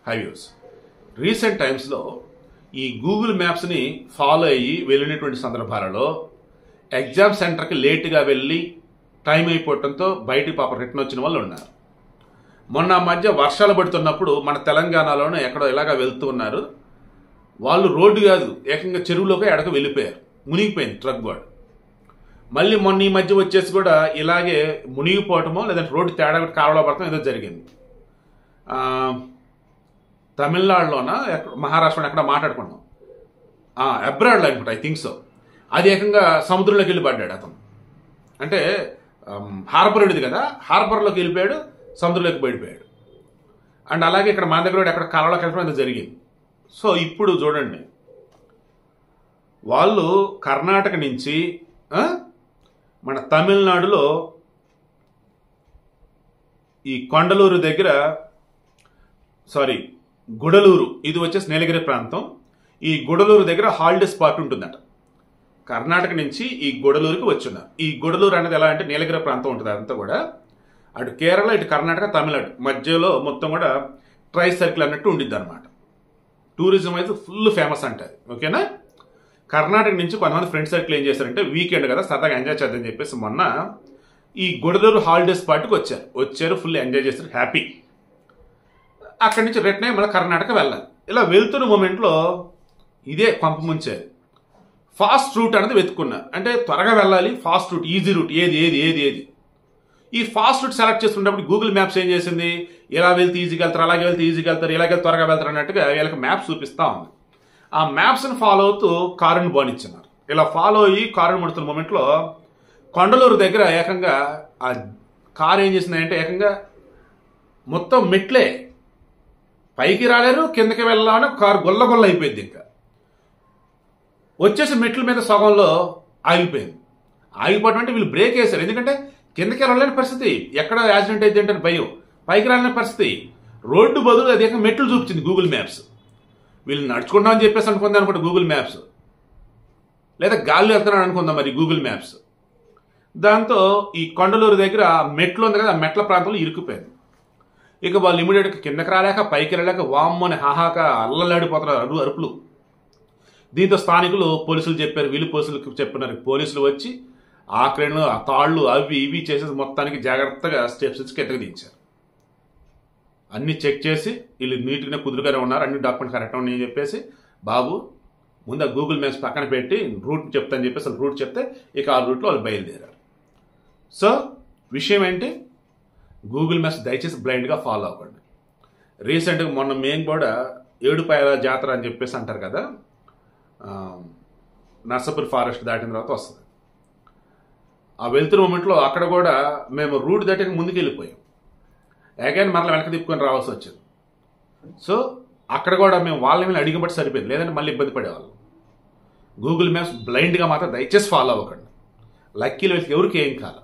Highways recent టైమ్స్లో ఈ Google మ్యాప్స్ని follow అయ్యి వెళ్ళినటువంటి సందర్భాలలో ఎగ్జామ్ సెంటర్కి లేటుగా వెళ్ళి టైం అయిపోవడంతో బయటికి పాప రిటర్న్ వచ్చిన వాళ్ళు ఉన్నారు. మొన్న మధ్య వర్షాలు పడుతున్నప్పుడు మన తెలంగాణలోనే ఎక్కడో ఇలాగా వెళ్తూ ఉన్నారు. వాళ్ళు రోడ్డు కాదు ఏకంగా చెరువులోకి ఎడక వెళ్ళిపోయారు, మునిగిపోయింది ట్రక్ కూడా. మళ్ళీ మొన్న ఈ మధ్య వచ్చేసి కూడా ఇలాగే మునిగిపోవటమో లేదంటే రోడ్డు తేడా కావలో పడటం ఏదో జరిగింది. తమిళనాడులోన మహారాష్ట్రలో ఎక్కడ మాట్లాడుకున్నాం, అబ్రాడ్లో అనుకుంటా, ఐ థింక్ సో. అది ఏకంగా సముద్రంలోకి వెళ్ళి పడ్డాడు అతను. అంటే హార్బర్ ఉండేది కదా, హార్బర్లోకి వెళ్ళిపోయాడు, సముద్రంలోకి పడిపోయాడు. అండ్ అలాగే ఇక్కడ మన దగ్గర ఎక్కడ కాలంలోకి వెళ్ళడం ఏదో జరిగింది. సో ఇప్పుడు చూడండి, వాళ్ళు కర్ణాటక నుంచి మన తమిళనాడులో ఈ కొండలూరు దగ్గర గుడలూరు, ఇది వచ్చేసి నీలగిరి ప్రాంతం. ఈ గుడలూరు దగ్గర హాలిడే స్పాట్ ఉంటుందట. కర్ణాటక నుంచి ఈ గుడలూరుకి వచ్చున్నారు. ఈ గుడలూరు అనేది ఎలా అంటే నీలగిరి ప్రాంతం ఉంటుంది అదంతా కూడా. అటు కేరళ, ఇటు కర్ణాటక, తమిళనాడు మధ్యలో మొత్తం కూడా ట్రై సర్కిల్ అన్నట్టు ఉండిద్ది అనమాట. టూరిజం అయితే ఫుల్ ఫేమస్ అంటారు. ఓకేనా? కర్ణాటక నుంచి కొంతమంది ఫ్రెండ్ సర్కిల్ ఏం చేశారంటే వీకెండ్ కదా సరదాగా ఎంజాయ్ చేద్దని చెప్పేసి మొన్న ఈ గుడలూరు హాలిడే స్పాట్కి వచ్చారు, ఫుల్ ఎంజాయ్ చేస్తారు, హ్యాపీ. అక్కడి నుంచి రిటర్న్ అయ్యి మళ్ళీ కర్ణాటక వెళ్ళాలి. ఇలా వెళ్తున్న మూమెంట్లో ఇదే పంప ముంచారు. ఫాస్ట్ రూట్ అనేది వెతుక్కున్నారు. అంటే త్వరగా వెళ్ళాలి, ఫాస్ట్ రూట్, ఈజీ రూట్ ఏది ఏది ఏది ఏది ఈ ఫాస్ట్ రూట్ సెలెక్ట్ చేసుకున్నప్పుడు గూగుల్ మ్యాప్స్ ఏం చేసింది, ఇలా వెళ్తే ఈజీగా వెళ్తారు, అలాగే వెళ్తే ఈజీగా వెళ్తారు, ఇలాగే త్వరగా వెళ్తారు అన్నట్టుగా వీళ్ళకి మ్యాప్స్ చూపిస్తూ ఉంది. ఆ మ్యాప్స్ని ఫాలో అవుతూ కారుని బానిచ్చినారు. ఇలా ఫాలో అయ్యి కారుని ముడుతున్న మూమెంట్లో కొండలూరు దగ్గర ఏకంగా ఆ కారు ఏం చేసిందంటే ఏకంగా మొత్తం మెట్లే, పైకి రాలేరు, కిందకి వెళ్ళాలని కారు గొల్ల అయిపోయింది. ఇంకా వచ్చేసి మెట్ల మీద సగంలో ఆగిపోయింది. ఆగిపోవడం అంటే వీళ్ళు బ్రేక్ వేశారు, ఎందుకంటే కిందకి వెళ్ళలేని పరిస్థితి, ఎక్కడ యాక్సిడెంట్ అయితే అంటే భయం, పైకి రాలేని పరిస్థితి. రోడ్డు బదులు అది మెట్లు చూపించింది గూగుల్ మ్యాప్స్. వీళ్ళు నడుచుకుంటామని చెప్పేసి అనుకుందాం అనుకుంటే గూగుల్ మ్యాప్స్, లేదా గాల్లో వెళ్తున్నాడు అనుకుందాం మరి గూగుల్ మ్యాప్స్. దాంతో ఈ కొండలూరు దగ్గర మెట్లు ఉంది కదా, ఆ మెట్ల ప్రాంతంలో ఇరుక్కుపోయింది. ఇక వాళ్ళు ఇమీడియట్గా కిందకి రాలేక పైకి వెళ్ళలేక వామ్మని హాహాక అల్లలాడిపోతున్నారు, అరుపులు. దీంతో స్థానికులు పోలీసులు చెప్పారు, వీళ్ళు పోలీసులకు చెప్పినారు. పోలీసులు వచ్చి ఆ క్రేన్, ఆ తాళ్ళు అవి ఇవి చేసేసి మొత్తానికి జాగ్రత్తగా స్టెప్స్ ఇచ్చి కిందకి దించారు. అన్ని చెక్ చేసి వీళ్ళు నీట్గానే కుదురుగానే ఉన్నారు, అన్ని డాక్యుమెంట్స్ కరెక్ట్ ఉన్నాయని చెప్పేసి బాబు ముందు ఆ గూగుల్ మ్యాప్స్ పక్కన పెట్టి రూట్ చెప్తానని చెప్పేసి అసలు రూట్ చెప్తే ఇక ఆ రూట్లో వాళ్ళు బయలుదేరారు. సో విషయం ఏంటి, గూగుల్ మ్యాప్స్ దయచేసి బ్లైండ్గా ఫాలో అవ్వండి. రీసెంట్గా మొన్న మేము కూడా ఏడుపాయల జాతర అని చెప్పేసి అంటారు కదా, నర్సాపూర్ ఫారెస్ట్ దాటిన తర్వాత వస్తుంది. ఆ వెళ్తున్న మూమెంట్లో అక్కడ కూడా మేము రూట్ దాటి ముందుకు వెళ్ళిపోయాం, అగైన్ మరలా వెనక తిప్పుకొని రావాల్సి వచ్చింది. సో అక్కడ కూడా మేము వాళ్ళ మీద అడిగిబట్టి సరిపోయింది, లేదంటే మళ్ళీ ఇబ్బంది పడేవాళ్ళం. గూగుల్ మ్యాప్స్ బ్లైండ్గా మాత్రం దయచేసి ఫాలో అవ్వకండి. లక్కీలో ఎవరికి ఏం కాదు.